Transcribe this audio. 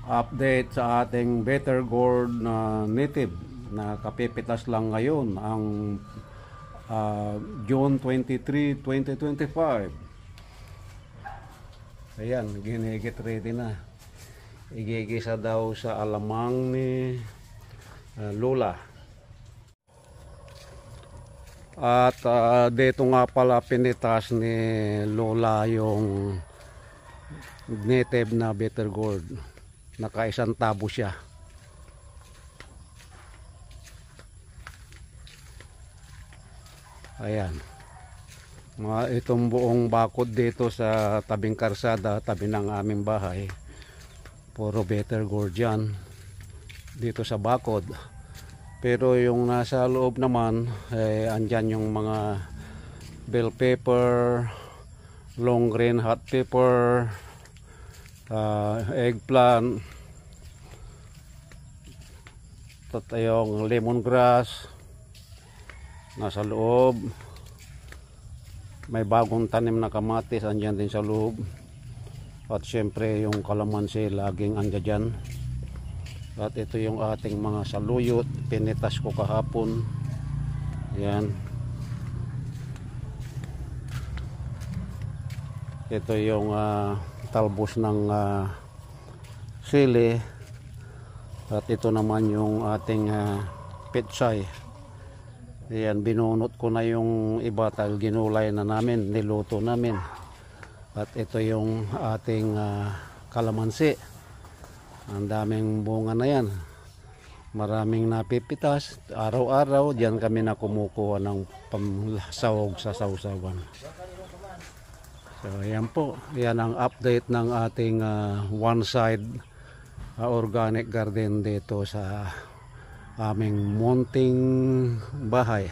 Update sa ating Better Gourd na native na kapipitas lang ngayon ang June 23, 2025. Ayan, ginigit ready na. Igigisa daw sa alamang ni Lola. At dito nga pala pinitas ni Lola yung native na Better Gourd. Nakaisang tabo siya. Ayan. Itong buong bakod dito sa tabing karsada, tabi ng aming bahay, puro Better Gourd yan dito sa bakod. Pero yung nasa loob naman, andyan yung mga bell pepper, long green hot pepper, eggplant, yung lemongrass nasa loob. May bagong tanim na kamatis andyan din sa loob. At syempre yung kalamansi laging andyan dyan. At ito yung ating mga saluyot, pinitas ko kahapon. Yan. Ito yung talbos ng sili. At ito naman yung ating pechay. Ayan, binunot ko na yung iba dahil ginulay na namin, niluto namin. At ito yung ating kalamansi. Ang daming bunga na yan. Maraming napipitas. Araw-araw, diyan kami na kumukuha ng pamsahog sa sausawan. So, ayan po. Yan ang update ng ating one side organic garden dito sa aming munting bahay.